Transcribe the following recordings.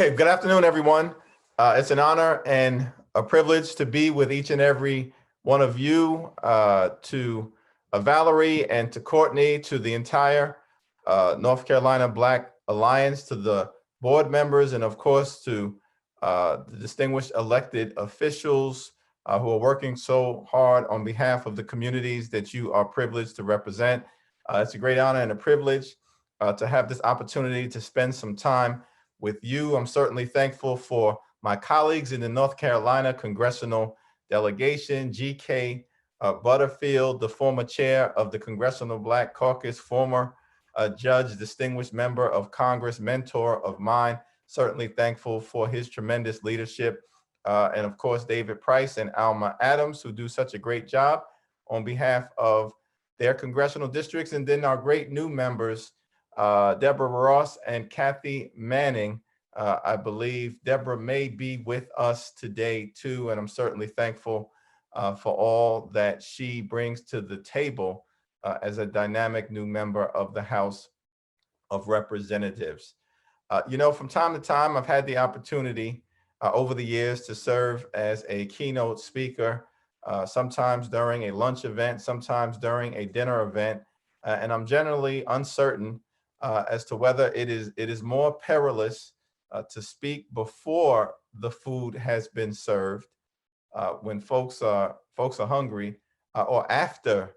Okay, good afternoon, everyone. It's an honor and a privilege to be with each and every one of you, to Valerie and to Courtney, to the entire North Carolina Black Alliance, to the board members, and of course to the distinguished elected officials who are working so hard on behalf of the communities that you are privileged to represent. It's a great honor and a privilege to have this opportunity to spend some time with you. I'm certainly thankful for my colleagues in the North Carolina congressional delegation, GK Butterfield, the former chair of the Congressional Black Caucus, former judge, distinguished member of Congress, mentor of mine. Certainly thankful for his tremendous leadership. And of course, David Price and Alma Adams, who do such a great job on behalf of their congressional districts. And then our great new members, Deborah Ross and Kathy Manning. I believe Deborah may be with us today too, and I'm certainly thankful for all that she brings to the table as a dynamic new member of the House of Representatives. From time to time, I've had the opportunity over the years to serve as a keynote speaker, sometimes during a lunch event, sometimes during a dinner event, and I'm generally uncertain as to whether it is more perilous to speak before the food has been served, when folks are hungry, or after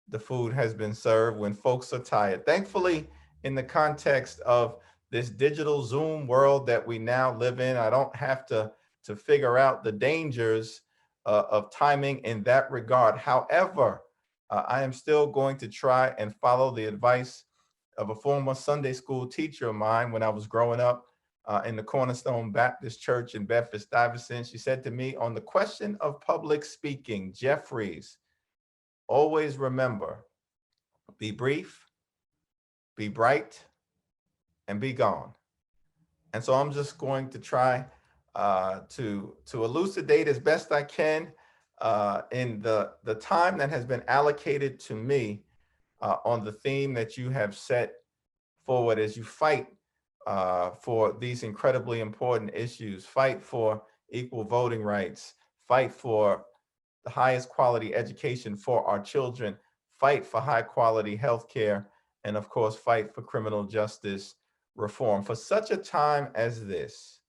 the food has been served when folks are tired. Thankfully, in the context of this digital Zoom world that we now live in, I don't have to figure out the dangers of timing in that regard. However, I am still going to try and follow the advice of a former Sunday school teacher of mine when I was growing up in the Cornerstone Baptist Church in Bedford-Stuyvesant. She said to me, on the question of public speaking, Jeffries, always remember, be brief, be bright, and be gone. And so I'm just going to try to elucidate as best I can in the time that has been allocated to me on the theme that you have set forward as you fight for these incredibly important issues, fight for equal voting rights, fight for the highest quality education for our children, fight for high quality healthcare, and of course, fight for criminal justice reform. For such a time as this,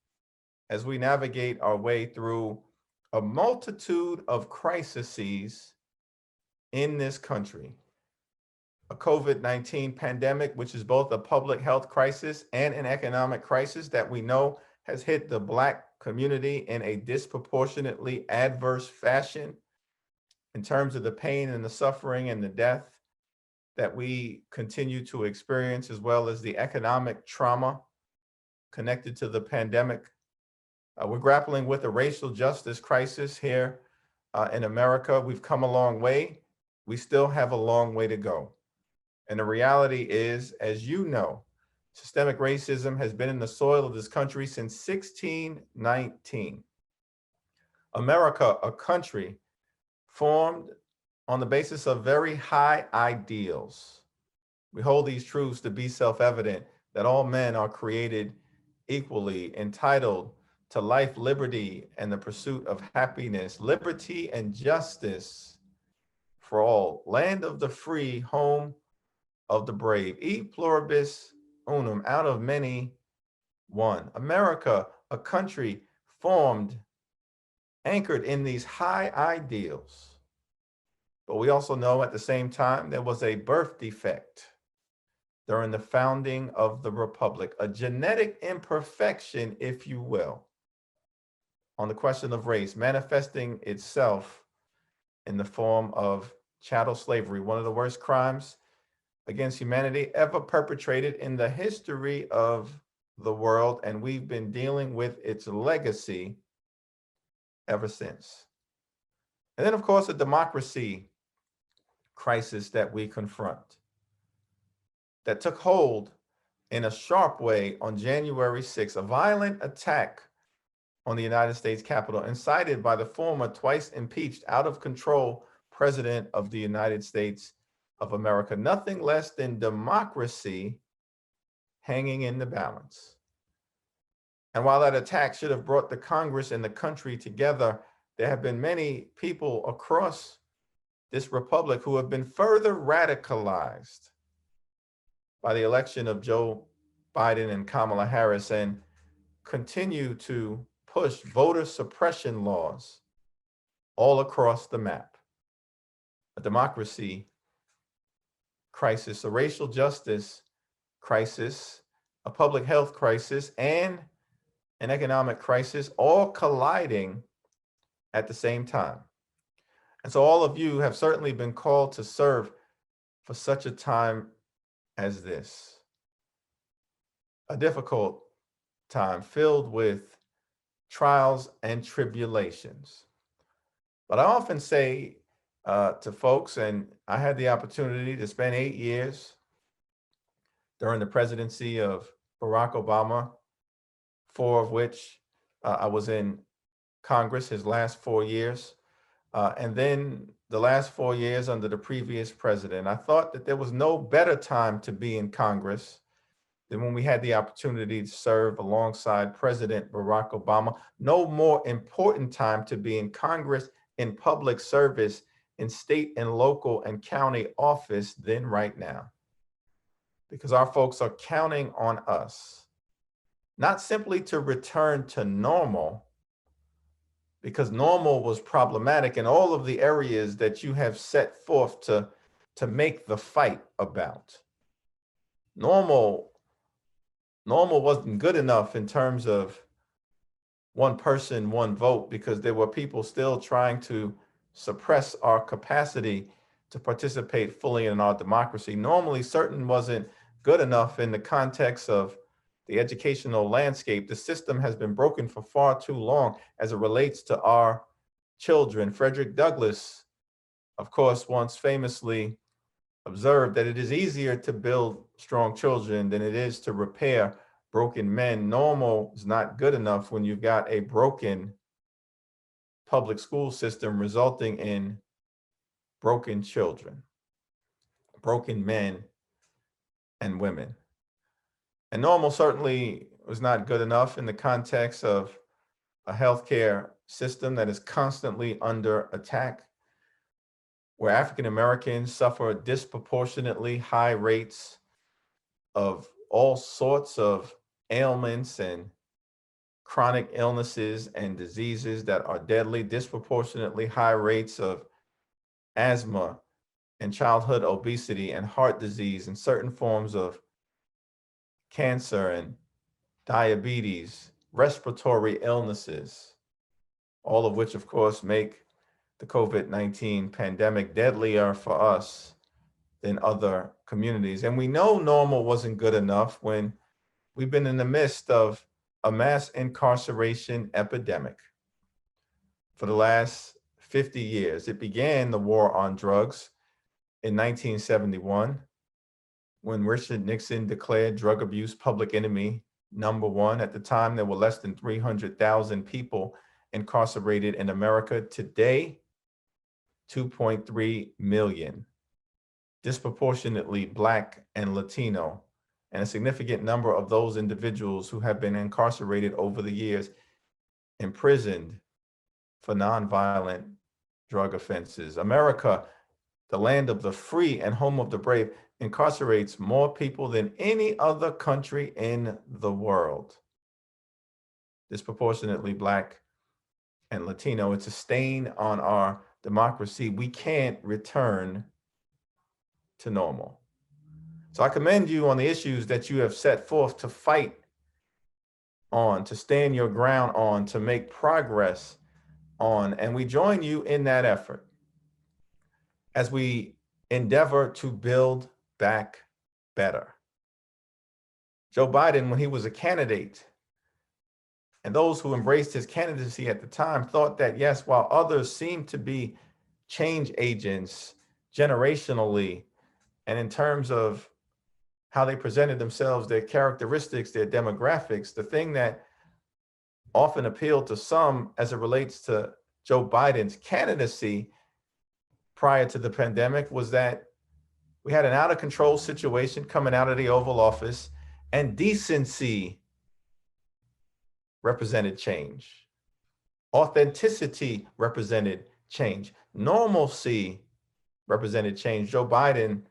as we navigate our way through a multitude of crises in this country, a COVID-19 pandemic, which is both a public health crisis and an economic crisis that we know has hit the Black community in a disproportionately adverse fashion in terms of the pain and the suffering and the death that we continue to experience, as well as the economic trauma connected to the pandemic. We're grappling with a racial justice crisis here in America. We've come a long way. We still have a long way to go. And the reality is, as you know, systemic racism has been in the soil of this country since 1619. America, a country formed on the basis of very high ideals. We hold these truths to be self-evident, that all men are created equally, entitled to life, liberty, and the pursuit of happiness, liberty and justice for all, land of the free, home of the brave, e pluribus unum, out of many, one. America, a country formed, anchored in these high ideals. But we also know at the same time there was a birth defect during the founding of the Republic, a genetic imperfection, if you will, on the question of race, manifesting itself in the form of chattel slavery, one of the worst crimes against humanity ever perpetrated in the history of the world, and we've been dealing with its legacy ever since. And then, of course, a democracy crisis that we confront that took hold in a sharp way on January 6th, a violent attack on the United States Capitol incited by the former twice impeached, out of control President of the United States of America. Nothing less than democracy hanging in the balance. And while that attack should have brought the Congress and the country together, there have been many people across this republic who have been further radicalized by the election of Joe Biden and Kamala Harris and continue to push voter suppression laws all across the map. A democracy crisis, a racial justice crisis, a public health crisis, and an economic crisis, all colliding at the same time. And so all of you have certainly been called to serve for such a time as this. A difficult time filled with trials and tribulations. But I often say to folks, and I had the opportunity to spend 8 years during the presidency of Barack Obama, 4 of which I was in Congress, his last 4 years, and then the last 4 years under the previous president. I thought that there was no better time to be in Congress than when we had the opportunity to serve alongside President Barack Obama. No more important time to be in Congress, in public service, in state and local and county office than right now. Because our folks are counting on us, not simply to return to normal, because normal was problematic in all of the areas that you have set forth to make the fight about. Normal wasn't good enough in terms of one person, one vote, because there were people still trying to suppress our capacity to participate fully in our democracy. Normally, certain wasn't good enough in the context of the educational landscape. The system has been broken for far too long as it relates to our children. Frederick Douglass, of course, once famously observed that it is easier to build strong children than it is to repair broken men. Normal is not good enough when you've got a broken public school system resulting in broken children, broken men and women. And normal certainly was not good enough in the context of a healthcare system that is constantly under attack, where African Americans suffer disproportionately high rates of all sorts of ailments and chronic illnesses and diseases that are deadly, disproportionately high rates of asthma and childhood obesity and heart disease and certain forms of cancer and diabetes, respiratory illnesses, all of which, of course, make the COVID-19 pandemic deadlier for us than other communities. And we know normal wasn't good enough when we've been in the midst of a mass incarceration epidemic for the last 50 years. It began the war on drugs in 1971 when Richard Nixon declared drug abuse public enemy #1. At the time, there were less than 300,000 people incarcerated in America. Today, 2.3 million, disproportionately Black and Latino, and a significant number of those individuals who have been incarcerated over the years, imprisoned for nonviolent drug offenses. America, the land of the free and home of the brave, incarcerates more people than any other country in the world. Disproportionately Black and Latino. It's a stain on our democracy. We can't return to normal. So I commend you on the issues that you have set forth to fight on, to stand your ground on, to make progress on, and we join you in that effort as we endeavor to build back better. Joe Biden, when he was a candidate, and those who embraced his candidacy at the time thought that, yes, while others seemed to be change agents generationally and in terms of how they presented themselves, their characteristics, their demographics, the thing that often appealed to some as it relates to Joe Biden's candidacy prior to the pandemic was that we had an out of control situation coming out of the Oval Office, and decency represented change. Authenticity represented change. Normalcy represented change. Joe Biden,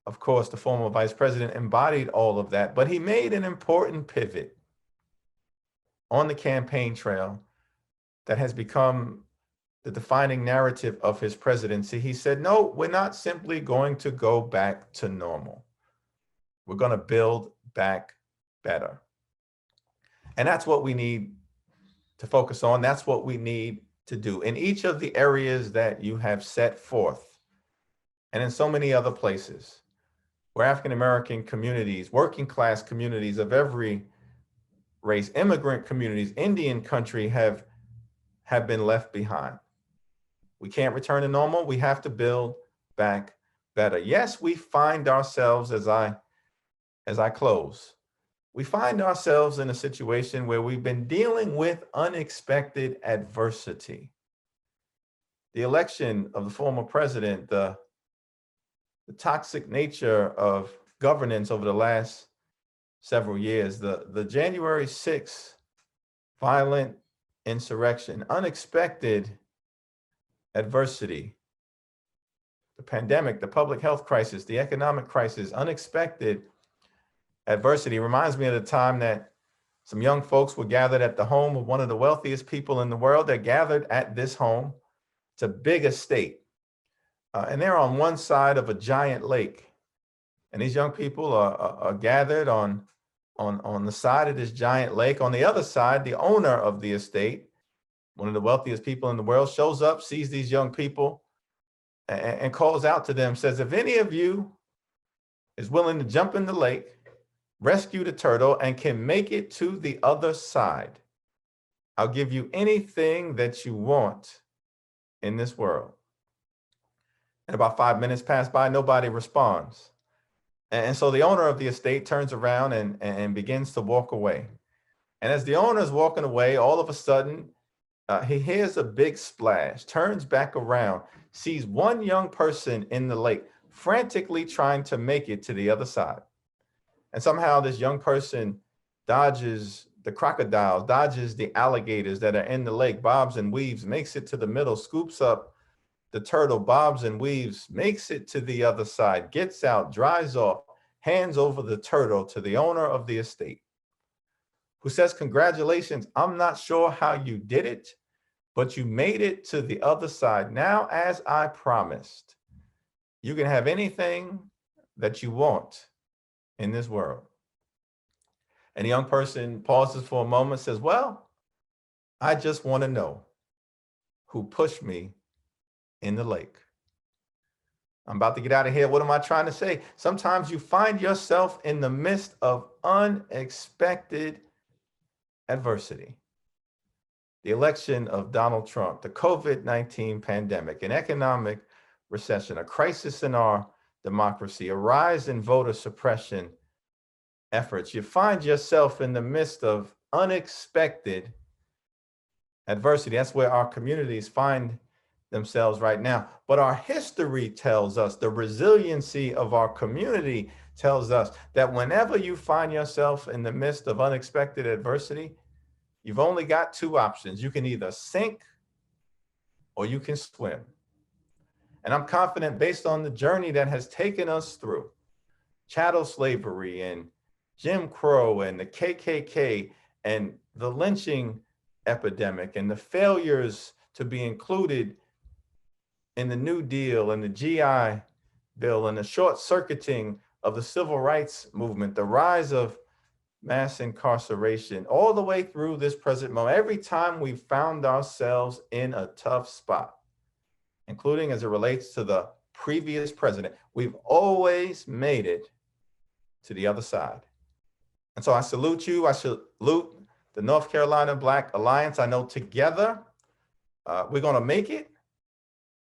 of course, the former vice president, embodied all of that, but he made an important pivot on the campaign trail that has become the defining narrative of his presidency. He said, no, we're not simply going to go back to normal. We're going to build back better. And that's what we need to focus on. That's what we need to do in each of the areas that you have set forth, and in so many other places where African-American communities, working class communities of every race, immigrant communities, Indian country have been left behind. We can't return to normal. We have to build back better. Yes, we find ourselves, as I close, we find ourselves in a situation where we've been dealing with unexpected adversity. The election of the former president, the toxic nature of governance over the last several years, the January 6th violent insurrection, unexpected adversity, the pandemic, the public health crisis, the economic crisis, unexpected adversity reminds me of the time that some young folks were gathered at the home of one of the wealthiest people in the world. They're gathered at this home. It's a big estate. And they're on one side of a giant lake. And these young people are gathered on the side of this giant lake. On the other side, the owner of the estate, one of the wealthiest people in the world, shows up, sees these young people, and calls out to them, says, if any of you is willing to jump in the lake, rescue the turtle, and can make it to the other side, I'll give you anything that you want in this world. And about 5 minutes pass by, nobody responds. And so the owner of the estate turns around and begins to walk away. And as the owner is walking away, all of a sudden, he hears a big splash, turns back around, sees one young person in the lake, frantically trying to make it to the other side. And somehow this young person dodges the crocodiles, dodges the alligators that are in the lake, bobs and weaves, makes it to the middle, scoops up the turtle, bobs and weaves, makes it to the other side, gets out, dries off, hands over the turtle to the owner of the estate, who says, congratulations, I'm not sure how you did it, but you made it to the other side. Now, as I promised, you can have anything that you want in this world. And the young person pauses for a moment, says, well, I just want to know who pushed me in the lake. I'm about to get out of here. What am I trying to say? Sometimes you find yourself in the midst of unexpected adversity. The election of Donald Trump, the COVID-19 pandemic, an economic recession, a crisis in our democracy, a rise in voter suppression efforts. You find yourself in the midst of unexpected adversity. That's where our communities find themselves right now. But our history tells us, the resiliency of our community tells us that whenever you find yourself in the midst of unexpected adversity, you've only got two options. You can either sink or you can swim. And I'm confident, based on the journey that has taken us through chattel slavery and Jim Crow and the KKK and the lynching epidemic and the failures to be included in the New Deal and the GI Bill and the short circuiting of the civil rights movement, the rise of mass incarceration, all the way through this present moment, every time we found ourselves in a tough spot, including as it relates to the previous president, we've always made it to the other side. And so I salute you. I salute the North Carolina Black Alliance. I know together we're going to make it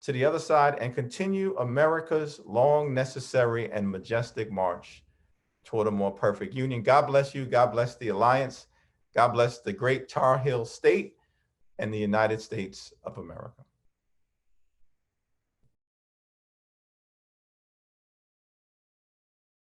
to the other side and continue America's long, necessary, and majestic march toward a more perfect union. God bless you. God bless the Alliance. God bless the great Tar Heel State and the United States of America.